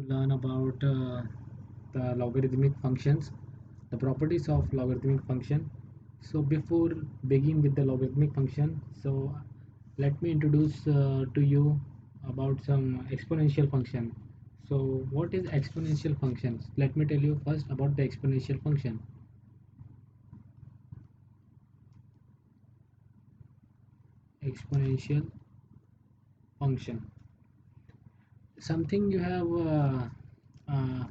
to learn about the logarithmic functions, the properties of logarithmic function. So before begin with the logarithmic function, so let me introduce to you about some exponential function. So what is exponential functions? Let me tell you first about the exponential function. Exponential function, something you have uh,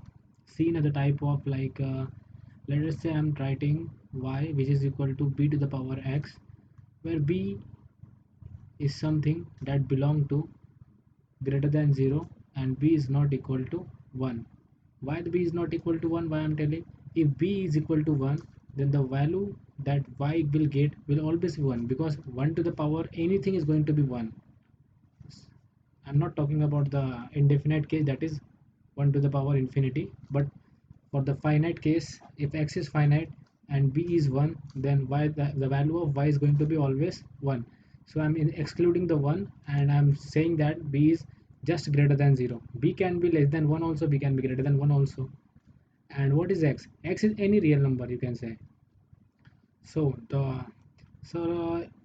seen as a type of let us say I'm writing y which is equal to b to the power x, where b is something that belong to greater than 0 and b is not equal to 1. Why the b is not equal to 1? Why I'm telling, if b is equal to 1, then the value that y will get will always be 1, because 1 to the power anything is going to be 1. I'm not talking about the indefinite case, that is 1 to the power infinity, but for the finite case, if x is finite and b is 1, then y the value of y is going to be always 1. So I'm excluding the 1 and I'm saying that b is just greater than 0. B can be less than 1 also, b can be greater than 1 also. And what is x? X is any real number, you can say. So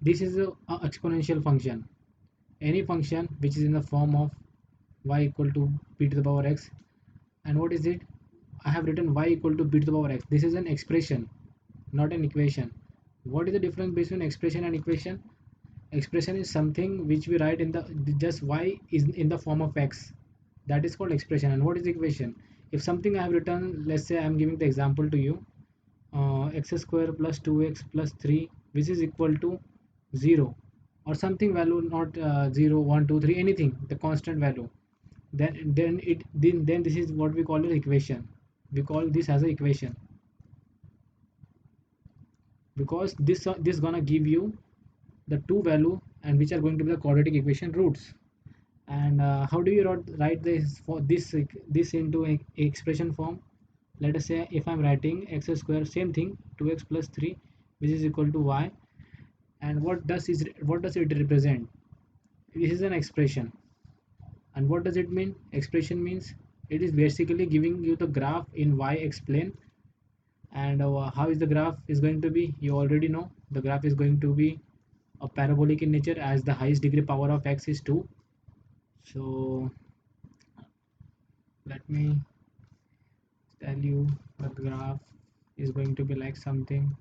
this is a exponential function. Any function which is in the form of y equal to b to the power x. And what is it? I have written y equal to b to the power x. This is an expression, not an equation. What is the difference between expression and equation? Expression is something which we write in the just y is in the form of x. That is called expression. And what is equation? If something I have written, let's say I am giving the example to you, x square plus 2x plus 3 which is equal to 0 or something value, not 0 1 2 3 anything, the constant value, then this is what we call an equation. We call this as an equation because this gonna give you the two value and which are going to be the quadratic equation roots. And how do you write this for this into a expression form? Let us say if I'm writing x square, same thing, 2x plus 3 which is equal to y. And what does it represent? This is an expression. And what does it mean? Expression means it is basically giving you the graph in y explain. And how is the graph is going to be? You already know the graph is going to be a parabolic in nature, as the highest degree power of x is 2. So let me tell you, the graph is going to be like something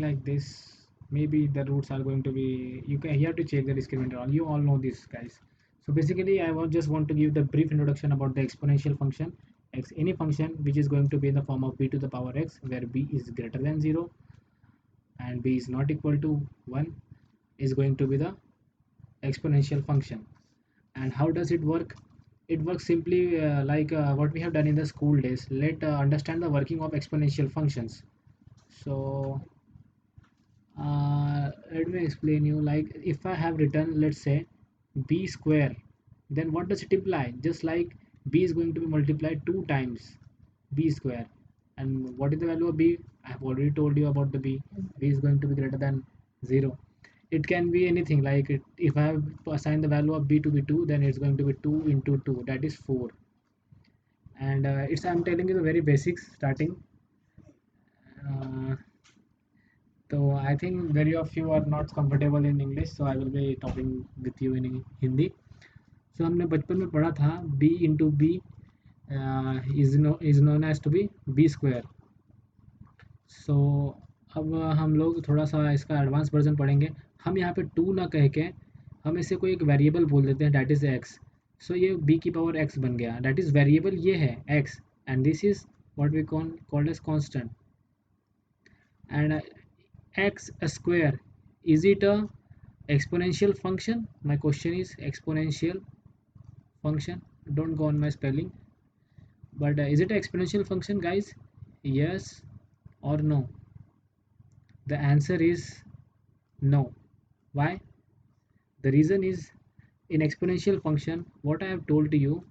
like this. Maybe the roots are going to be, you have to check the discriminator, all you all know this, guys. So basically I just want to give the brief introduction about the exponential function. X, any function which is going to be in the form of b to the power x, where b is greater than 0 and b is not equal to 1, is going to be the exponential function. And how does it work? It works simply what we have done in the school days. Let understand the working of exponential functions. So let me explain you, like if I have written, let's say, b square, then what does it imply? Just like b is going to be multiplied 2 times b square. And what is the value of b? I have already told you about the b is going to be greater than 0. It can be anything, like if I have assigned the value of b to be 2, then it's going to be 2 into 2, that is 4. And it's, I'm telling you the very basics starting. uh, So I think very of you are not comfortable in English, so I will be talking with you in Hindi. So हमने बचपन में पढ़ा था b into B is known as to be B square. So अब हम लोग थोड़ा सा इसका एडवांस वर्जन पढ़ेंगे. हम यहाँ पे 2 ना कह के हम इसे कोई एक वेरिएबल बोल देते हैं, डैट इज़ एक्स. सो ये b की पावर x बन गया, डैट इज़ वेरिएबल ये है x, and this is what we called as constant. And x square, is it a exponential function? My question is exponential function. Don't go on my spelling, but is it an exponential function, guys? Yes or no? The answer is no. Why? The reason is, in exponential function, what I have told to you,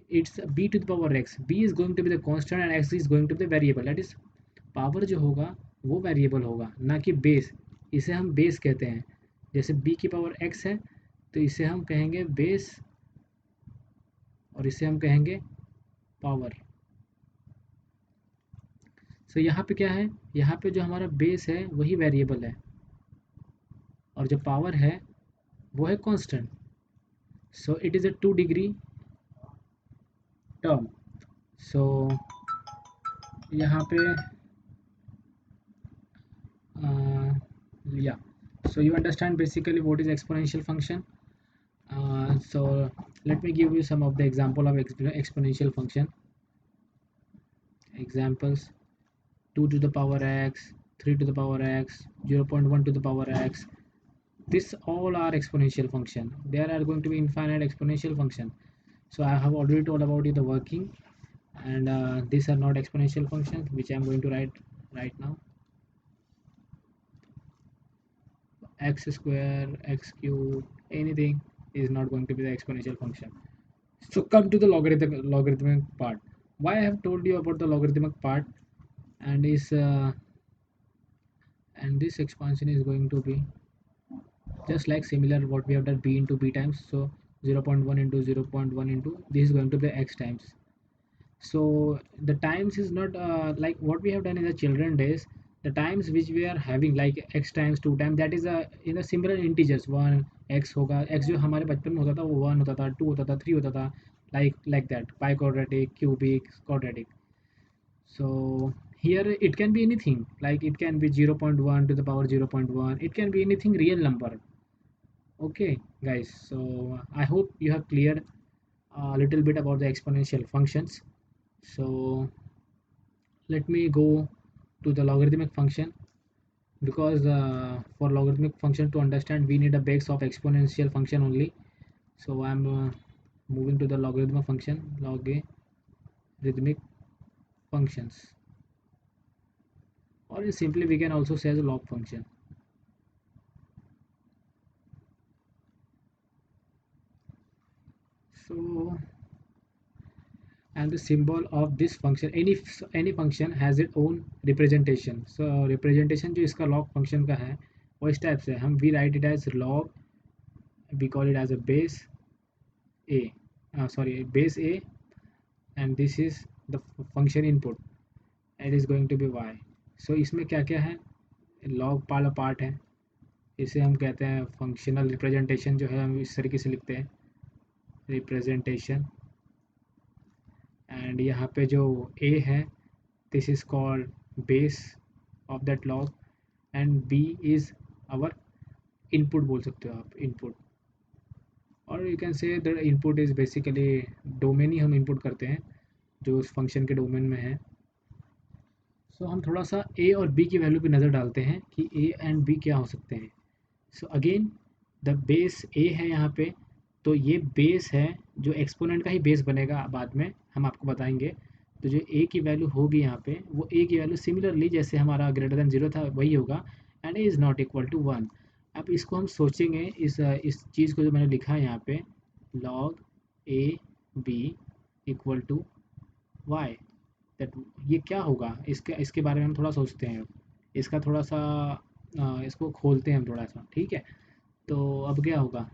it's b to the power x. B is going to be the constant and x is going to be the variable. That is, power जो होगा वो variable होगा, ना कि base. इसे हम base कहते हैं. जैसे b की पावर x है तो इसे हम कहेंगे बेस, और इसे हम कहेंगे पावर। सो यहाँ पे क्या है, यहाँ पे जो हमारा बेस है वही वेरिएबल है और जो पावर है वो है constant. So it is a 2 degree term. So यहाँ पे yeah, so you understand basically what is exponential function. So let me give you some of the example of exponential function. Examples: 2 to the power x, 3 to the power x, 0.1 to the power x. This all are exponential function. There are going to be infinite exponential function. So I have already told about it, the working, and these are not exponential functions which I am going to write right now. X square, x cube, anything is not going to be the exponential function. So come to the logarithmic part. Why I have told you about the logarithmic part, and is and this expansion is going to be just like similar what we have done, b into b times. So 0.1 into 0.1 into this is going to be x times. So the times is not like what we have done in the children days. The times which we are having like x times 2 times, that is a in a similar integers. 1 x होगा, x जो हमारे बचपन में होता था वो 1 होता था, 2 होता था, 3 होता था, like that, pi quadratic, cubic, quadratic. So here it can be anything, like it can be 0.1 to the power 0.1, it can be anything real number. Okay guys, so I hope you have cleared a little bit about the exponential functions. So let me go to the logarithmic function, because for logarithmic function to understand we need a base of exponential function only. So I'm moving to the logarithmic function, logarithmic functions, or simply we can also say as a log function. So and the symbol of this function, any function has its own representation. So representation जो इसका log function का है वो इस type से हम we write it as log, we call it as a base a, base a, and this is the function input, and is going to be y. So इसमें क्या क्या है, log वाला पार्ट है, इसे हम कहते हैं फंक्शनल रिप्रेजेंटेशन, जो है हम इस तरीके से लिखते हैं रिप्रेजेंटेशन। एंड यहाँ पे जो a है this is called base of that log, and b is our input बोल सकते हो आप, input, और you can say the input is basically domain ही हम इनपुट करते हैं जो उस फंक्शन के डोमेन में है। सो हम थोड़ा सा a और b की वैल्यू पे नज़र डालते हैं कि a एंड b क्या हो सकते हैं। So again the base a है यहाँ पे, तो ये बेस है जो एक्सपोनेंट का ही बेस बनेगा, बाद में हम आपको बताएंगे। तो जो a की वैल्यू होगी यहाँ पे, वो a की वैल्यू सिमिलरली जैसे हमारा ग्रेटर देन 0 था वही होगा, and a is not equal to 1। अब इसको हम सोचेंगे, इस चीज़ को जो मैंने लिखा है यहाँ पे log a b equal to y, that ये क्या होगा, इसके बारे में हम थोड़ा सोचते हैं। इसका थोड़ा सा इसको खोलते हैं हम थोड़ा सा, ठीक है। तो अब क्या होगा,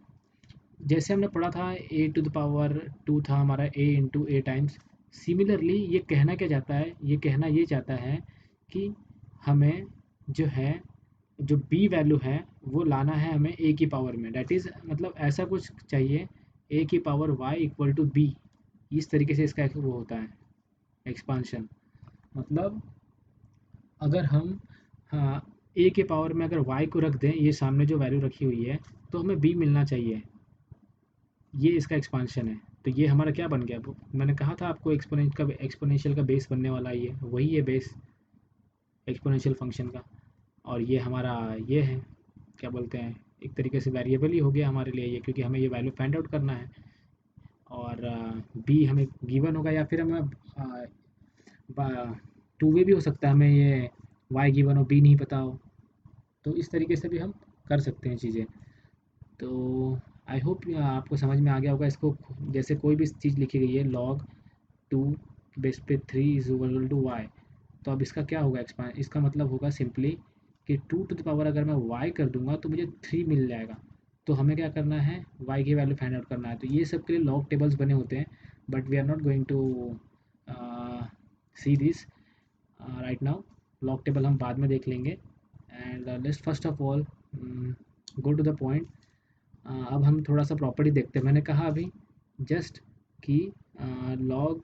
जैसे हमने पढ़ा था a⁻²⁵ था हमारा a into A times. Similarly ये कहना क्या चाहता है, ये कहना ये चाहता है कि हमें जो है जो b वैल्यू है वो लाना है हमें a की पावर में, डैट इज़ मतलब ऐसा कुछ चाहिए a की power y equal to b। इस तरीके से इसका वो होता है एक्सपांशन। मतलब अगर हम हाँ a के पावर में अगर y को रख दें, ये सामने जो वैल्यू रखी हुई है, तो हमें b मिलना चाहिए। ये इसका एक्सपांशन है। तो ये हमारा क्या बन गया, मैंने कहा था आपको एक्सपोनेंशियल का बेस बनने वाला है, ये वही है बेस एक्सपोनेंशियल फंक्शन का। और ये हमारा ये है, क्या बोलते हैं, एक तरीके से वेरिएबल ही हो गया हमारे लिए ये, क्योंकि हमें ये वैल्यू फाइंड आउट करना है। और बी हमें गिवन होगा, या फिर हमें टू वे भी हो सकता है, हमें ये वाई गिवन हो बी नहीं पता हो, तो इस तरीके से भी हम कर सकते हैं चीज़ें। तो आई होप आपको समझ में आ गया होगा। इसको जैसे कोई भी चीज़ लिखी गई है log 2 बेस पे 3 इज इक्वल टू वाई, तो अब इसका क्या होगा एक्सपांड, इसका मतलब होगा सिंपली कि 2 टू द पावर अगर मैं y कर दूंगा तो मुझे 3 मिल जाएगा। तो हमें क्या करना है, y की वैल्यू फाइंड आउट करना है। तो ये सब के लिए लॉग टेबल्स बने होते हैं, but we are not going to see this right now. log table हम बाद में देख लेंगे. And let's first of all go to the point. अब हम थोड़ा सा प्रॉपर्टी देखते हैं. मैंने कहा अभी जस्ट कि लॉग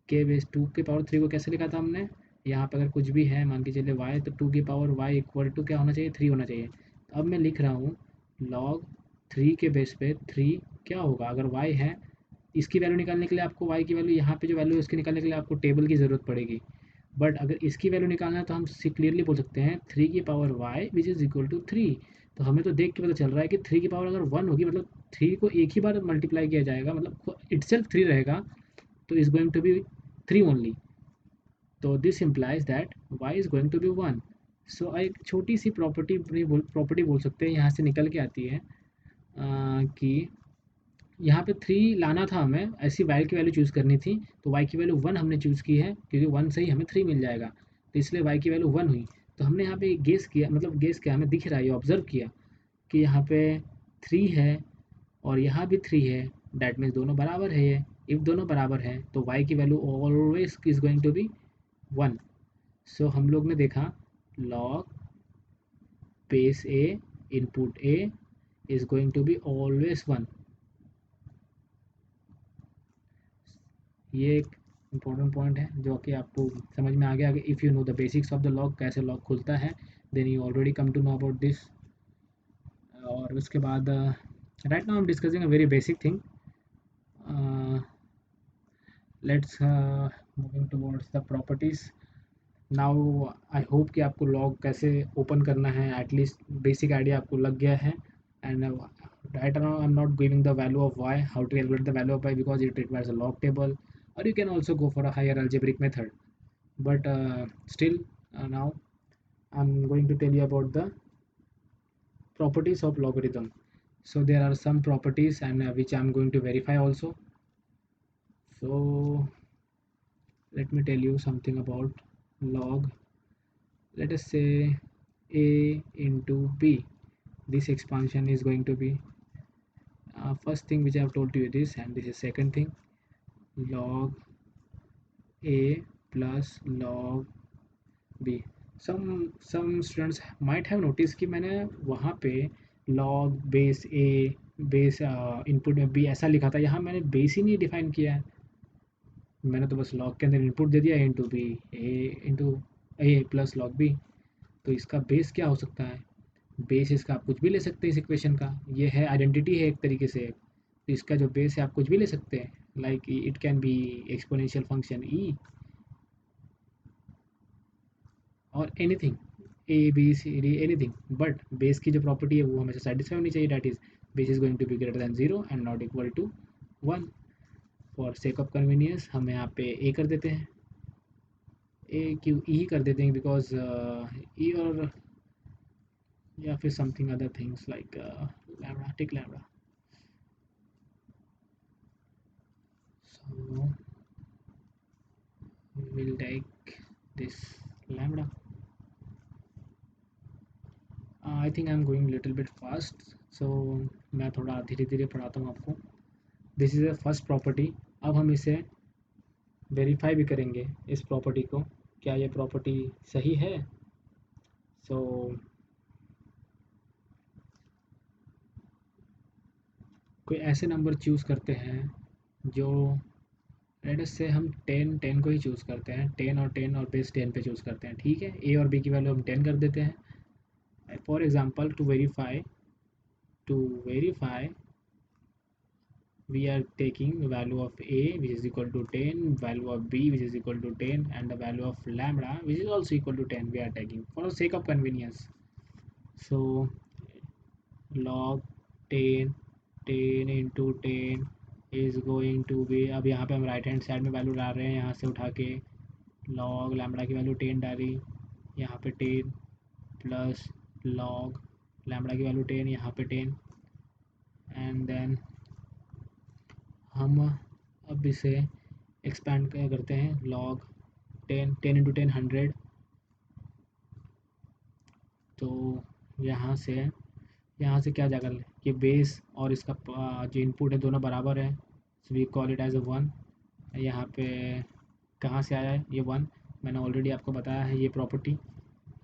के बेस 2 के पावर 3 को कैसे लिखा था हमने. यहाँ पर अगर कुछ भी है मान के चलिए y, तो 2 की पावर y इक्वल टू क्या होना चाहिए, 3 होना चाहिए. तो अब मैं लिख रहा हूँ लॉग 3 के बेस पे 3 क्या होगा अगर y है. इसकी वैल्यू निकालने के लिए आपको y की वैल्यू यहाँ पे जो वैल्यू है उसकी निकालने के लिए आपको टेबल की ज़रूरत पड़ेगी. बट अगर इसकी वैल्यू निकालना है तो हम क्लियरली बोल सकते हैं 3 की power y which is equal to 3. तो हमें तो देख के पता चल रहा है कि 3 की पावर अगर 1 होगी मतलब 3 को एक ही बार मल्टीप्लाई किया जाएगा मतलब इटसेल्फ 3 रहेगा, तो is going to be 3 only. तो this implies that y is going to be 1. So एक छोटी सी प्रॉपर्टी बोल सकते हैं यहाँ से निकल के आती है कि यहाँ पे 3 लाना था हमें, ऐसी y की वैल्यू चूज़ करनी थी. तो y की वैल्यू 1 हमने चूज़ की है क्योंकि 1 से ही हमें 3 मिल जाएगा. तो इसलिए y की वैल्यू 1 हुई. तो हमने यहाँ पे गेस किया, मतलब गेस क्या हमें दिख रहा है, ये ऑब्जर्व किया कि यहाँ पे 3 है और यहाँ भी 3 है. डैट मीन्स दोनों बराबर है. ये इफ़ दोनों बराबर हैं तो y की value always is going to be 1. So हम लोग ने देखा log base a input a is going to be always 1. ये एक इम्पोर्टेंट पॉइंट है जो कि आपको समझ में आ गया कि if you know the basics of the log, कैसे लॉग खुलता है, then you already come to know about this. और उसके बाद right now I am discussing a very basic thing. Let's moving towards the properties. Now I hope कि आपको log कैसे open करना है एटलीस्ट बेसिक आइडिया आपको लग गया है. And right now I'm not giving the value of y, how to calculate the value of y because it requires a log table, or you can also go for a higher algebraic method. But still now I'm going to tell you about the properties of logarithm. So there are some properties and which I'm going to verify also. So let me tell you something about log. Let us say a into b. This expansion is going to be first thing which I have told to you this, and this is second thing, log a plus log b. some students might have noticed कि मैंने वहाँ पे log base a base input में b ऐसा लिखा था. यहाँ मैंने बेस ही नहीं डिफाइन किया है. मैंने तो बस log के अंदर इनपुट दे दिया a into b, a into a plus log b. तो इसका बेस क्या हो सकता है. बेस इसका आप कुछ भी ले सकते हैं इस इक्वेशन का. ये है आइडेंटिटी है एक तरीके से. तो इसका जो बेस है आप कुछ भी ले सकते हैं. Like it can be exponential function e और anything, A B C D anything. But base की जो प्रॉपर्टी है वो हमेशा सेटिस्फाई होनी चाहिए. That is base is going to be greater than 0 and not equal to 1. For sake of convenience हम यहाँ पे ए कर देते हैं, ए क्यू ई कर देते हैं बिकॉज ई और या फिर something other things like lambda. Tick lambda. So will take this lambda. I think I am going little bit fast, so मैं थोड़ा धीरे धीरे पढ़ाता हूँ आपको. This is a first property. अब हम इसे वेरीफाई भी करेंगे इस प्रॉपर्टी को, क्या ये प्रॉपर्टी सही है. सो कोई ऐसे नंबर चूज़ करते हैं जो लेट अस से हम 10 को ही चूज़ करते हैं. 10 और बेस 10 पे चूज़ करते हैं. ठीक है, ए और बी की वैल्यू हम 10 कर देते हैं. For example to verify we are taking value of a which is equal to 10, value of b which is equal to 10, and the value of lambda which is also equal to 10 we are taking for the sake of convenience. So log 10 10 into 10 is going to be, अब यहाँ पे हम right hand side में value डाल रहे हैं. यहाँ से उठा के log लैम्बडा की वैल्यू 10 डाली, यहाँ पे 10 प्लस log लैम्बडा की वैल्यू 10, यहाँ पे 10. एंड देन हम अब इसे एक्सपैंड करते हैं. Log 10 into 10 100. तो यहाँ से क्या जाकर ये बेस और इसका जो इनपुट है दोनों बराबर है. So we call it as a 1. यहाँ पे कहाँ से आया है ये 1, मैंने ऑलरेडी आपको बताया है ये प्रॉपर्टी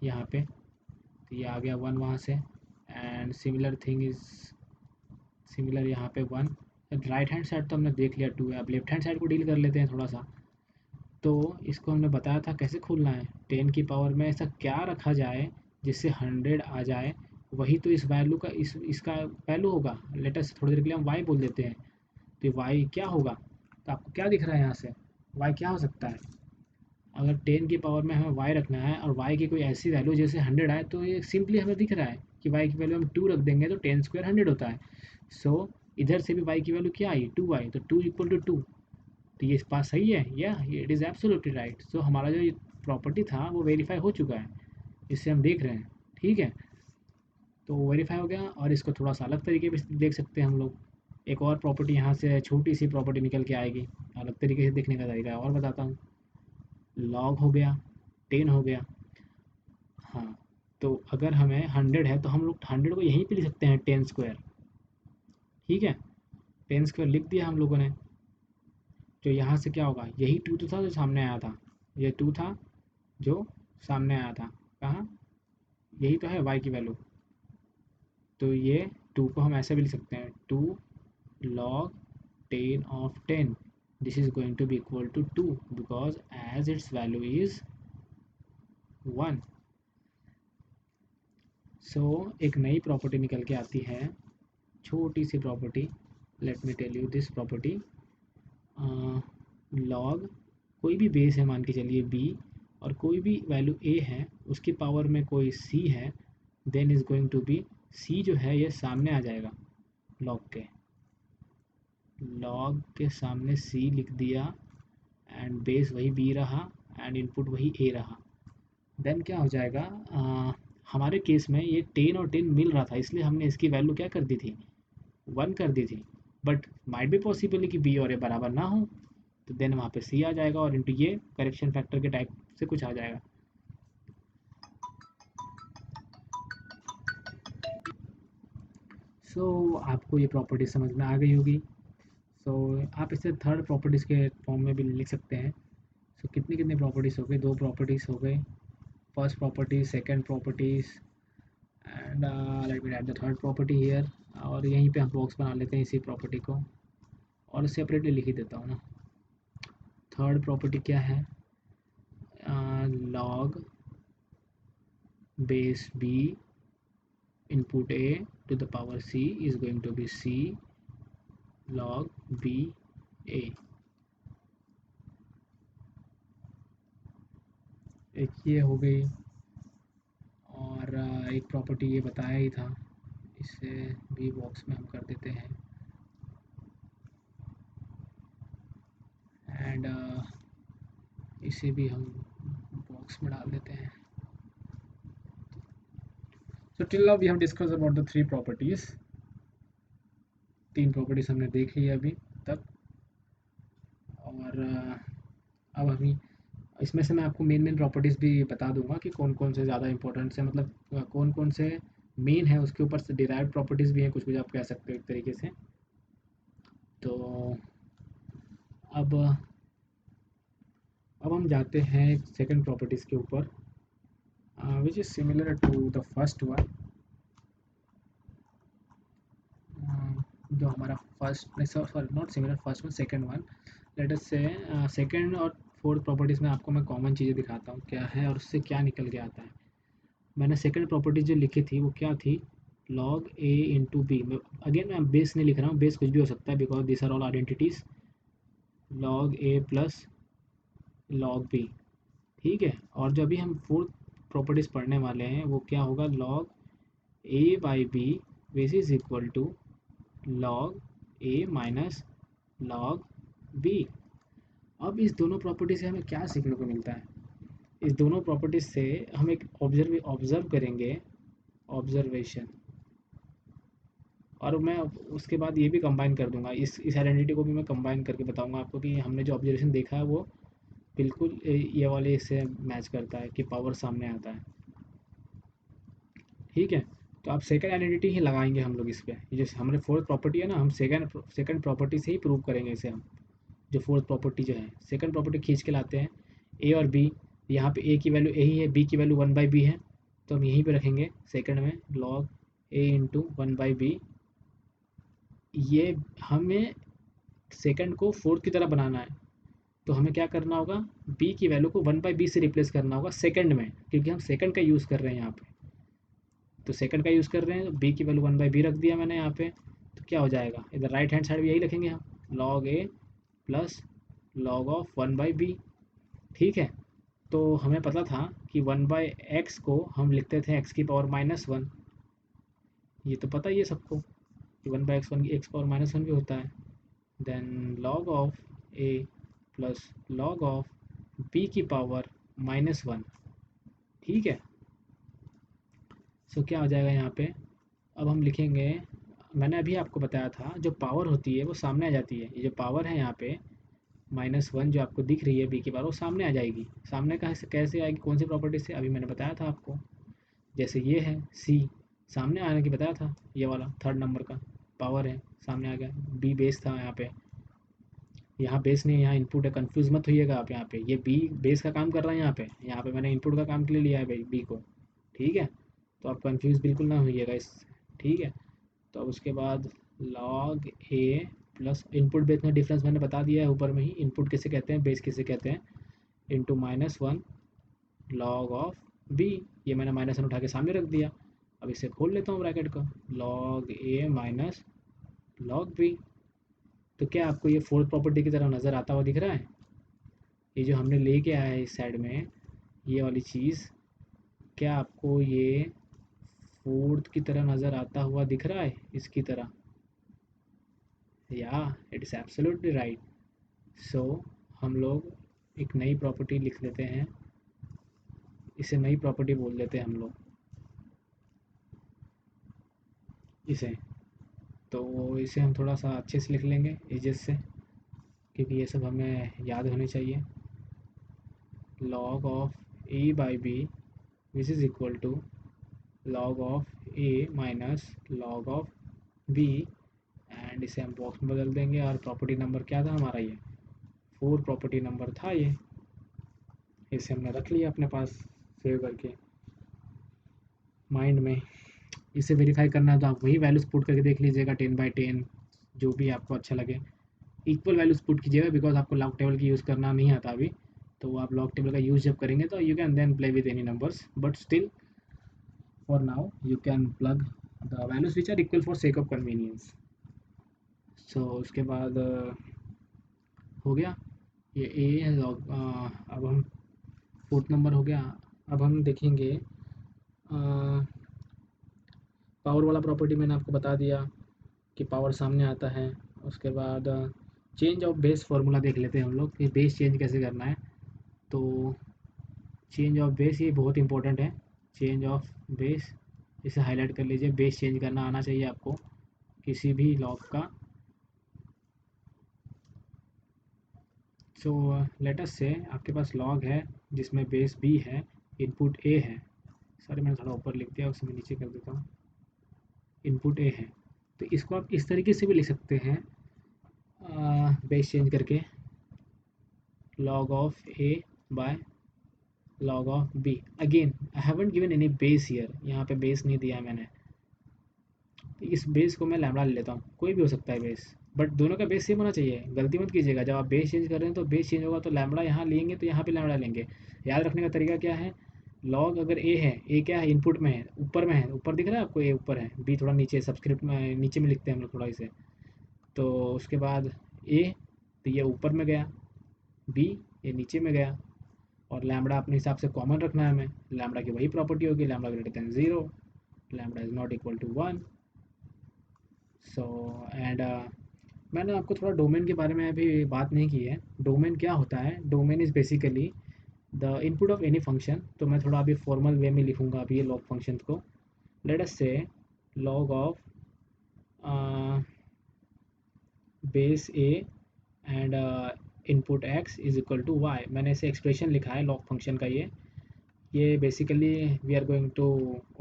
यहाँ पे, तो ये आ गया 1 वहाँ से। And similar thing is similar यहाँ पे 1। राइट हैंड साइड तो हमने देख लिया 2 है, अब लेफ्ट हैंड साइड को डील कर लेते हैं थोड़ा सा। तो इसको हमने बताया था कैसे खोलना है, 10 की पावर में ऐसा क्या रखा जाए जिससे 100 आ जाए, वही तो इस वैल्यू का इसका वैल्यू होगा। लेटेस्ट थोड़ी देर के लिए हम वाई बोल देते हैं, तो वाई क्या होगा, तो आपको क्या दिख रहा है यहाँ से, वाई क्या हो सकता है। अगर 10 की पावर में हमें वाई रखना है और वाई की कोई ऐसी वैल्यू जैसे 100 आए, तो ये सिंपली हमें दिख रहा है कि वाई की वैल्यू हम 2 रख देंगे तो 10 स्क्वायर 100 होता है। सो इधर से भी वाई की वैल्यू क्या आई, 2 आई, तो 2 इक्वल टू 2। तो ये पास सही है, या इट इज़ एब्सोल्युटली राइट। सो हमारा जो ये प्रॉपर्टी था वो वेरीफाई हो चुका है, इससे हम देख रहे हैं। ठीक है, तो वेरीफाई हो गया। और इसको थोड़ा सा अलग तरीके से देख सकते हैं हम लोग। एक और प्रॉपर्टी यहाँ से छोटी सी प्रॉपर्टी निकल के आएगी, अलग तरीके से देखने का तरीका और बताता हूँ। लॉग हो गया, 10 हो गया। हाँ, तो अगर हमें 100 है तो हम लोग 100 को यहीं पे लिख सकते हैं 10 स्क्वायर। ठीक है, 10 स्क्वायर लिख दिया हम लोगों ने। जो यहाँ से क्या होगा, यही 2 तो था जो सामने आया था, ये 2 था जो सामने आया था। कहाँ, यही तो है y की वैल्यू। तो ये 2 को हम ऐसे भी लिख सकते हैं, 2 log 10 of 10, this is going to be equal to 2 because as its value is 1। So एक नई प्रॉपर्टी निकल के आती है, छोटी सी property. Let me tell you this property. Log कोई भी बेस है, मान के चलिए b, और कोई भी वैल्यू a है, उसकी पावर में कोई c है, then is going to be c जो है ये सामने आ जाएगा लॉग के सामने c लिख दिया, एंड बेस वही b रहा, एंड इनपुट वही a रहा। देन क्या हो जाएगा, हमारे केस में ये 10 और 10 मिल रहा था, इसलिए हमने इसकी वैल्यू क्या कर दी थी, 1 कर दी थी। बट माइट भी पॉसिबल है कि b और a बराबर ना हो, तो देन वहाँ पे c आ जाएगा और इंटू ये करेक्शन फैक्टर के टाइप से कुछ आ जाएगा। सो आपको ये प्रॉपर्टी समझ में आ गई होगी। सो आप इसे थर्ड प्रॉपर्टीज़ के फॉर्म में भी लिख सकते हैं। सो कितनी कितनी प्रॉपर्टीज़ हो गई, 2 प्रॉपर्टीज़ हो गई, first property, second properties, and let me add the third property here. और यहीं पे हम बॉक्स बना लेते हैं इसी प्रॉपर्टी को, और सेपरेटली लिख ही देता हूँ ना। थर्ड प्रॉपर्टी क्या है, log base b input a to the power c is going to be c log b a। एक ये हो गई, और एक प्रॉपर्टी ये बताया ही था, इसे भी बॉक्स में हम कर देते हैं, एंड इसे भी हम बॉक्स में डाल देते हैं। So till now we have discuss about the 3 properties. 3 properties हमने देख ली अभी तक, और अब हम इसमें से मैं आपको मेन मेन प्रॉपर्टीज़ भी बता दूंगा कि कौन कौन से ज़्यादा इंपॉर्टेंट है, मतलब कौन कौन से मेन है, उसके ऊपर से डिराइव्ड प्रॉपर्टीज़ भी हैं, कुछ कुछ आप कह सकते हो एक तरीके से। तो अब हम जाते हैं सेकंड प्रॉपर्टीज़ के ऊपर, which is similar to the first one. जो हमारा first, sorry not similar, first one, second one. Let us say second और फोर्थ प्रॉपर्टीज़ में आपको मैं कॉमन चीज़ें दिखाता हूँ क्या है और उससे क्या निकल के आता है। मैंने सेकंड प्रॉपर्टी जो लिखी थी वो क्या थी, लॉग ए इंटू बी। अगेन मैं बेस नहीं लिख रहा हूँ, बेस कुछ भी हो सकता है because this are all identities. Log a plus log b, ठीक है। और जो अभी हम फोर्थ प्रॉपर्टीज पढ़ने वाले हैं वो क्या होगा, log a by b which is equal to log a minus log b. अब इस दोनों प्रॉपर्टी से हमें क्या सीखने को मिलता है, इस दोनों प्रॉपर्टीज से हम एक ऑब्जर्व करेंगे, ऑब्जर्वेशन। और मैं उसके बाद ये भी कंबाइन कर दूंगा, इस आइडेंटिटी को भी मैं कंबाइन करके बताऊंगा आपको कि हमने जो ऑब्जर्वेशन देखा है वो बिल्कुल ये वाले इससे मैच करता है कि पावर सामने आता है। ठीक है, तो आप सेकंड आइडेंटिटी ही लगाएंगे हम लोग इस पर, ये जैसे हमारे फोर्थ प्रॉपर्टी है ना, हम सेकंड प्रॉपर्टी से ही प्रूव करेंगे इसे हम। जो फोर्थ प्रॉपर्टी जो है, सेकंड प्रॉपर्टी खींच के लाते हैं ए और बी। यहाँ पे ए की वैल्यू ए ही है, बी की वैल्यू 1/b है, तो हम यहीं पे रखेंगे सेकंड में log a इंटू 1/b। ये हमें सेकंड को फोर्थ की तरह बनाना है, तो हमें क्या करना होगा, b की वैल्यू को 1/b से रिप्लेस करना होगा सेकंड में, क्योंकि हम सेकंड का यूज़ कर रहे हैं यहाँ पे। तो सेकंड का यूज़ कर रहे हैं, तो b की वैल्यू 1/b रख दिया मैंने यहाँ पे। तो क्या हो जाएगा, इधर राइट हैंड साइड भी यही रखेंगे हम, log a plus log of 1/b। ठीक है, तो हमें पता था कि 1/x को हम लिखते थे x⁻⁻1। ये तो पता ही है सबको कि 1/x x⁻⁻1 भी होता है। Then log of a plus log of b⁻⁻1। ठीक है, सो क्या हो जाएगा यहाँ पे, अब हम लिखेंगे, मैंने अभी आपको बताया था जो पावर होती है वो सामने आ जाती है। ये जो पावर है यहाँ पे -1 जो आपको दिख रही है b की पावर, वो सामने आ जाएगी। सामने कैसे आएगी, कौन सी प्रॉपर्टी से, अभी मैंने बताया था आपको। जैसे ये है c, सामने आने की बताया था, ये वाला थर्ड नंबर का पावर है, सामने आ गया। b बेस था यहाँ पे, यहाँ बेस नहीं, यहाँ इनपुट है, कंफ्यूज मत होइएगा आप। यहाँ पे ये b बेस का काम कर रहा है, यहाँ पे मैंने इनपुट का काम के लिए लिया है भाई b को। ठीक है, तो आप कंफ्यूज बिल्कुल ना होइएगा इस। ठीक है, तो अब उसके बाद log a plus input base में डिफरेंस मैंने बता दिया है ऊपर में ही, इनपुट किसे कहते हैं, बेस किसे कहते हैं, इंटू -1 log ऑफ b। ये मैंने -1 उठा के सामने रख दिया। अब इसे खोल लेता हूँ ब्रैकेट को, log a minus log b। तो क्या आपको ये फोर्थ प्रॉपर्टी की तरह नज़र आता हुआ दिख रहा है, ये जो हमने लेके आया है इस साइड में, ये वाली चीज़, क्या आपको ये फोर्थ की तरह नज़र आता हुआ दिख रहा है, इसकी तरह? या इट इज़ एब्सोल्युटली राइट। सो हम लोग एक नई प्रॉपर्टी लिख लेते हैं, इसे नई प्रॉपर्टी बोल देते हैं हम लोग इसे। तो इसे हम थोड़ा सा अच्छे से लिख लेंगे एजेस से, क्योंकि ये सब हमें याद होने चाहिए। log of a by b which is equal to log of a minus log of b। And इसे हम बॉक्स में बदल देंगे, और प्रॉपर्टी नंबर क्या था हमारा, ये 4 प्रॉपर्टी नंबर था ये। इसे हमने रख लिया अपने पास सेव करके माइंड में। इसे वेरीफाई करना है तो आप वही वैल्यूज पुट करके देख लीजिएगा, 10/10 जो भी आपको अच्छा लगे। इक्वल वैल्यूज पुट कीजिएगा, बिकॉज आपको लॉग टेबल की यूज़ करना नहीं आता अभी। तो आप लॉग टेबल का यूज़ जब करेंगे तो you can then play with any numbers, but still for now you can plug the values which are equal for sake of convenience. So उसके बाद हो गया ये ए है लॉग। अब हम फोर्थ नंबर हो गया। अब हम देखेंगे पावर वाला प्रॉपर्टी, मैंने आपको बता दिया कि पावर सामने आता है। उसके बाद चेंज ऑफ बेस फार्मूला देख लेते हैं हम लोग कि बेस चेंज कैसे करना है। तो चेंज ऑफ बेस ये बहुत इंपॉर्टेंट है, चेंज ऑफ बेस, इसे हाईलाइट कर लीजिए। बेस चेंज करना आना चाहिए आपको किसी भी लॉग का। सो लेटस से आपके पास लॉग है जिसमें बेस बी है, इनपुट ए है। सॉरी मैंने थोड़ा ऊपर लिख दिया, उसे मैं नीचे कर देता हूँ। इनपुट ए है, तो इसको आप इस तरीके से भी लिख सकते हैं, बेस चेंज करके log of a by log of b. Again I haven't given any base here, यहाँ पे बेस नहीं दिया है मैंने, तो इस बेस को मैं लैम्बडा ले लेता हूँ, कोई भी हो सकता है बेस, बट दोनों का बेस सेम होना चाहिए। गलती मत कीजिएगा, जब आप बेस चेंज कर रहे हैं तो बेस चेंज होगा तो लैम्बडा यहाँ लेंगे तो यहाँ पे लैम्बडा लेंगे। याद रखने का तरीका क्या है, लॉग अगर ए है, ए क्या है, इनपुट में है, ऊपर में है, ऊपर दिख रहा है आपको, ए ऊपर है, बी थोड़ा नीचे सब्सक्रिप्ट में नीचे में लिखते हैं हम लोग थोड़ा इसे। तो उसके बाद ए, तो ये ऊपर में गया, बी ये नीचे में गया, और लैम्बडा अपने हिसाब से कॉमन रखना है हमें। लैम्बडा की वही प्रॉपर्टी होगी, lambda greater than 0, lambda is not equal to 1। So and मैंने आपको थोड़ा डोमेन के बारे में अभी बात नहीं की है। डोमेन क्या होता है, domain is basically the input of any function. तो मैं थोड़ा अभी फॉर्मल वे में लिखूंगा अभी ये लॉग फंक्शन को। Let us say log of base a and input x is equal to y. मैंने इसे एक्सप्रेशन लिखा है लॉग फंक्शन का। ये basically we are going to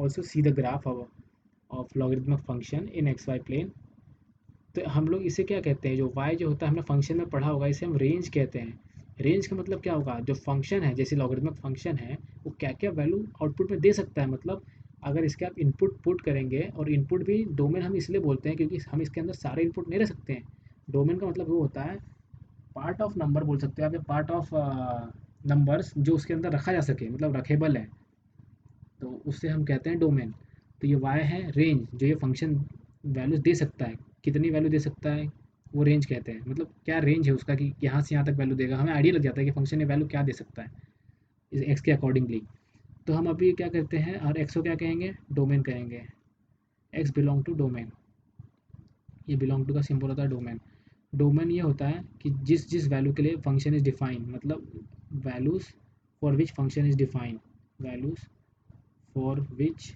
also see the graph of logarithmic function in x y plane. तो हम लोग इसे क्या कहते हैं, जो y जो होता है हमने फंक्शन में पढ़ा होगा, इसे हम रेंज कहते हैं। रेंज का मतलब क्या होगा, जो फंक्शन है जैसे लॉगरिथमिक फंक्शन है वो क्या क्या वैल्यू आउटपुट में दे सकता है। मतलब अगर इसके आप इनपुट पुट करेंगे, और इनपुट भी डोमेन हम इसलिए बोलते हैं क्योंकि हम इसके अंदर सारे इनपुट नहीं रख सकते हैं। डोमेन का मतलब वो होता है पार्ट ऑफ नंबर बोल सकते हो आप, या पार्ट ऑफ नंबर्स जो उसके अंदर रखा जा सके, मतलब रखेबल है, तो उससे हम कहते हैं डोमेन। तो ये वाई है रेंज, जो ये फंक्शन वैल्यूज दे सकता है, कितनी वैल्यू दे सकता है वो रेंज कहते हैं। मतलब क्या रेंज है उसका कि यहाँ से यहाँ तक वैल्यू देगा, हमें आइडिया लग जाता है कि फंक्शन ये वैल्यू क्या दे सकता है इस एक्स के अकॉर्डिंगली। तो हम अभी क्या करते हैं, और एक्स को क्या कहेंगे, डोमेन कहेंगे। एक्स बिलोंग टू डोमेन, ये बिलोंग टू का सिंबल होता है डोमेन। डोमेन ये होता है कि जिस जिस वैल्यू के लिए फंक्शन इज डिफाइन, मतलब values for which function is define, values for which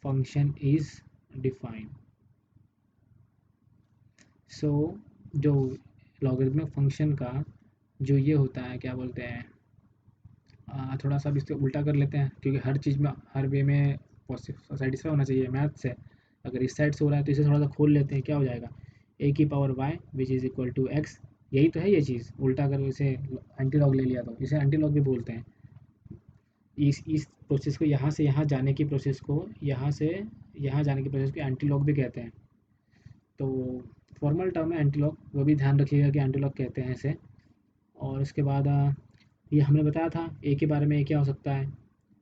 function is define. So जो लॉगरिथमिक फंक्शन का जो ये होता है, क्या बोलते हैं, थोड़ा सा अब इसको उल्टा कर लेते हैं, क्योंकि हर चीज़ में हर वे में सेटिस्फाई होना चाहिए मैथ से। अगर इस साइड से हो रहा है तो इसे थोड़ा सा खोल लेते हैं, क्या हो जाएगा, ए की power y which is equal to x. यही तो है ये चीज़, उल्टा कर इसे एंटी लॉग ले लिया तो इसे एंटी लॉग भी बोलते हैं। इस प्रोसेस को, यहाँ से यहाँ जाने की प्रोसेस को, यहाँ से यहाँ जाने की प्रोसेस को एंटी लॉग भी कहते हैं। तो फॉर्मल टर्म है एंटी लॉग, वो भी ध्यान रखिएगा कि एंटी लॉग कहते हैं इसे। और उसके बाद ये हमने बताया था ए के बारे में, ए क्या हो सकता है,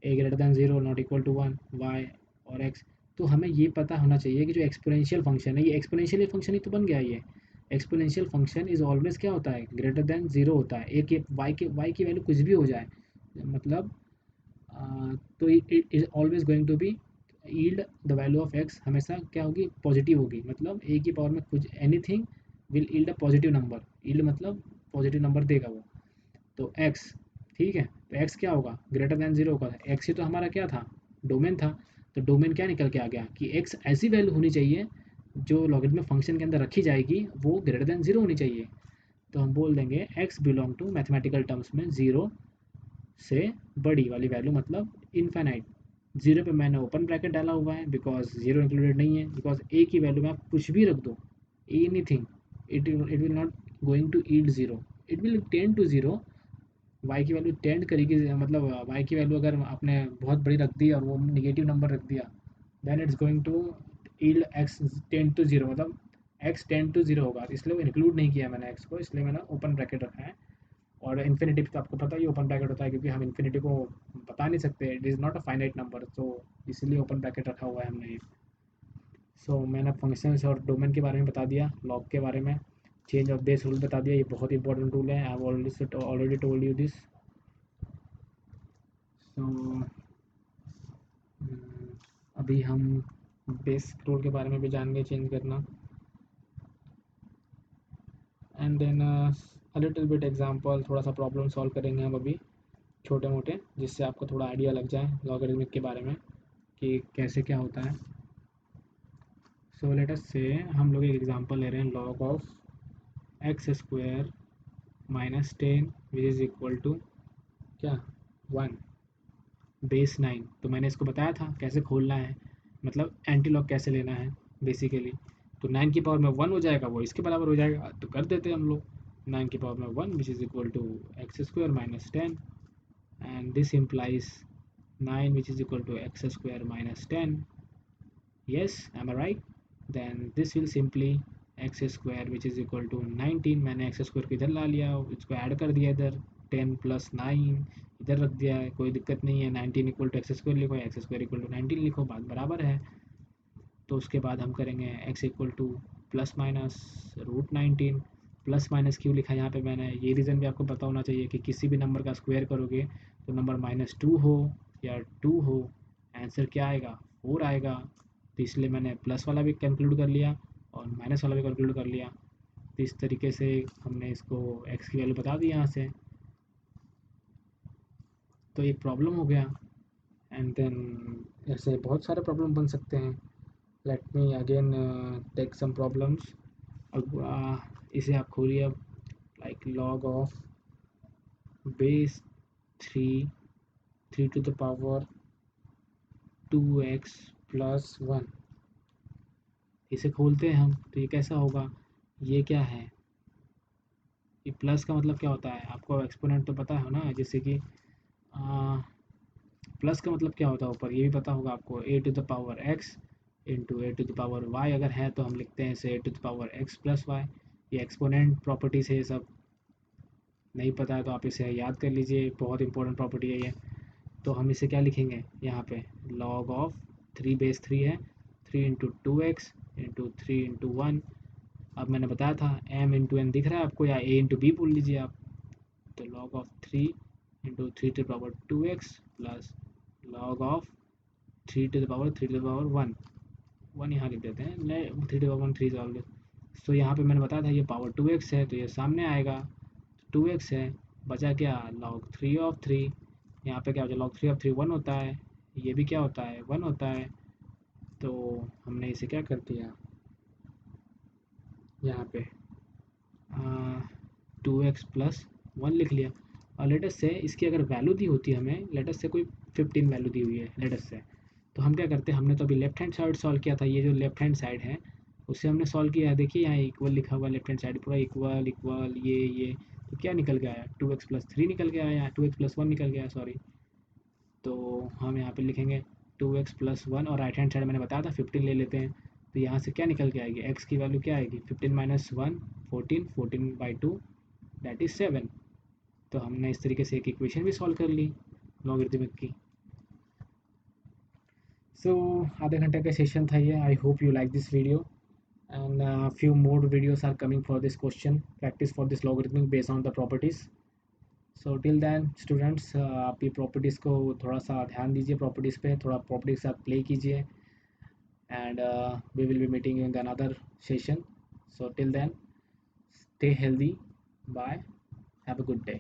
A greater than zero, not equal to one, Y और एक्स। तो हमें ये पता होना चाहिए कि जो एक्सपोनेंशियल फंक्शन है, ये एक्सपोनेंशियल फंक्शन ही तो बन गया ये। एक्सपोनेंशियल फंक्शन इज ऑलवेज क्या होता है, ग्रेटर दैन ज़ीरो होता है। ए के वाई की वैल्यू कुछ भी हो जाए, मतलब तो it is always going to be yield the value of x, हमेशा क्या होगी, पॉजिटिव होगी। मतलब ए की पावर में कुछ anything will yield a positive number, yield मतलब पॉजिटिव नंबर देगा वो। तो एक्स, ठीक है, तो एक्स क्या होगा, ग्रेटर दैन जीरो होगा। एक्स ही तो हमारा क्या था, डोमेन था। तो डोमेन क्या निकल के आ गया कि एक्स ऐसी वैल्यू होनी चाहिए जो लॉगरिथमिक फंक्शन के अंदर रखी जाएगी वो ग्रेटर दैन जीरो होनी चाहिए। तो हम बोल देंगे x belong to mathematical terms में जीरो से बड़ी वाली वैल्यू, मतलब इनफाइनाइट। जीरो पे मैंने ओपन ब्रैकेट डाला हुआ है बिकॉज जीरो इंक्लूडेड नहीं है, बिकॉज ए की वैल्यू में आप कुछ भी रख दो, anything, it will not going to yield zero, it will tend to zero. Y की वैल्यू टेंड करेगी, मतलब वाई की वैल्यू अगर आपने बहुत बड़ी रख दी और वो निगेटिव नंबर रख दिया, then it's going to yield x tend to zero, मतलब एक्स टेंड टू जीरो होगा। इसलिए वो इंक्लूड नहीं किया मैंने एक्स को, इसलिए मैंने ओपन ब्रैकेट रखा है। और इन्फिनिटी तो आपको पता ही ओपन ब्रैकेट होता है, क्योंकि हम इन्फिनिटी को बता नहीं सकते, it is not a finite number, तो इसलिए ओपन ब्रैकेट रखा हुआ है हमने। सो मैंने फंक्शंस और डोमेन के बारे में बता दिया, लॉग के बारे में, चेंज ऑफ बेस रूल बता दिया, ये बहुत इंपॉर्टेंट रूल है, I already told you this. So अभी हम बेस रूल के बारे में भी जानेंगे, चेंज करना, and then a little bit example, थोड़ा सा प्रॉब्लम सॉल्व करेंगे हम अभी, छोटे मोटे, जिससे आपको थोड़ा आइडिया लग जाए लॉगरिथमिक के बारे में कि कैसे क्या होता है। सो लेट अस से हम लोग एक एग्जांपल ले रहे हैं, log of x square minus ten which is equal to क्या, वन, बेस नाइन। तो मैंने इसको बताया था कैसे खोलना है, मतलब एंटी लॉग कैसे लेना है बेसिकली। तो नाइन की पावर में वन हो जाएगा, वो इसके बराबर हो जाएगा, तो कर देते हैं हम लोग। नाइन की पावर में one which is equal to x square minus ten, and this implies nine which is equal to x square minus ten. Yes, am I right? Then this will simply x square which is equal to 19, मैंने x square को इधर ला लिया, इसको add कर दिया इधर, 10 plus 9 इधर रख दिया है, कोई दिक्कत नहीं है। 19 इक्वल टू एक्स स्क्वायर लिखो, एक्स स्क्वायर इक्वल टू 19 लिखो, बात बराबर है। तो उसके बाद हम करेंगे x equal to plus minus root 19। Plus minus क्यों लिखा यहाँ पे मैंने, ये रीज़न भी आपको पता होना चाहिए कि किसी भी नंबर का स्क्वायर करोगे तो नंबर -2 हो या 2 हो, आंसर क्या आएगा, 4 आएगा। तो इसलिए मैंने प्लस वाला भी कंक्लूड कर लिया और माइनस वाला भी कंक्लूड कर लिया। तो इस तरीके से हमने इसको एक्स की वैल्यू बता दी यहाँ से, तो एक प्रॉब्लम हो गया। एंड देन ऐसे बहुत सारे प्रॉब्लम बन सकते हैं। Let me again take some problems. अब इसे आप खोलिए अब, like log of base three, three to the power to x plus one. इसे खोलते हैं हम तो ये कैसा होगा, ये क्या है, ये प्लस का मतलब क्या होता है, आपको एक्सपोनेंट तो पता है ना, जैसे कि प्लस का मतलब क्या होता है ऊपर, ये भी पता होगा आपको, A to the power X into A to the power Y अगर है तो हम लिखते हैं इसे A to the power X plus Y. ये एक्सपोनेंट प्रॉपर्टीज है, ये सब नहीं पता है तो आप इसे याद कर लीजिए, बहुत इंपॉर्टेंट प्रॉपर्टी है ये। तो हम इसे क्या लिखेंगे यहाँ पे, लॉग ऑफ 3 बेस 3 है, 3 इंटू 2 एक्स इंटू 3 इंटू 1। अब मैंने बताया था m इंटू एन दिख रहा है आपको, या a इंटू बी बोल लीजिए आप। तो log of 3 into 3 to the power 2x plus log of 3 to the power 1 यहाँ लिख देते हैं, 3 टू द पावर 1 3 सॉल्व। तो यहाँ पे मैंने बताया था ये पावर 2x है तो ये सामने आएगा, 2x है, बचा क्या, log 3 ऑफ 3। यहाँ पे क्या होता है, log 3 ऑफ 3 1 होता है, ये भी क्या होता है 1 होता है। तो हमने इसे क्या कर दिया यहाँ पे 2x प्लस 1 लिख लिया। और लेटस से इसकी अगर वैल्यू दी होती है हमें, लेटस से कोई 15 वैल्यू दी हुई है लेटस से, तो हम क्या करते हैं, हमने तो अभी लेफ्ट हैंड साइड सॉल्व किया था, ये जो लेफ्ट हैंड साइड है उससे हमने सॉल्व किया है, देखिए यहाँ इक्वल लिखा हुआ है लेफ्ट हैंड साइड पूरा इक्वल इक्वल ये तो क्या निकल के आया, 2x प्लस 3 निकल के आया, 2x प्लस 1 निकल गया सॉरी। तो हम यहाँ पे लिखेंगे 2x प्लस 1 और राइट हैंड साइड मैंने बताया था 15 ले लेते हैं। तो यहाँ से क्या निकल के आएगी, x की वैल्यू क्या आएगी, 15 - 1 14, 14/2 दैट इज़ 7। तो हमने इस तरीके से एक इक्वेशन भी सॉल्व कर ली लॉगरिथमिक की। सो आधे घंटे का सेशन था ये, I hope you like this video and few more videos are coming for this question practice for this logarithmic based on the properties. So till then students आप ये properties को थोड़ा सा ध्यान दीजिए, properties पे थोड़ा properties के साथ play कीजिए, and we will be meeting you in the another session. So till then stay healthy, bye, have a good day.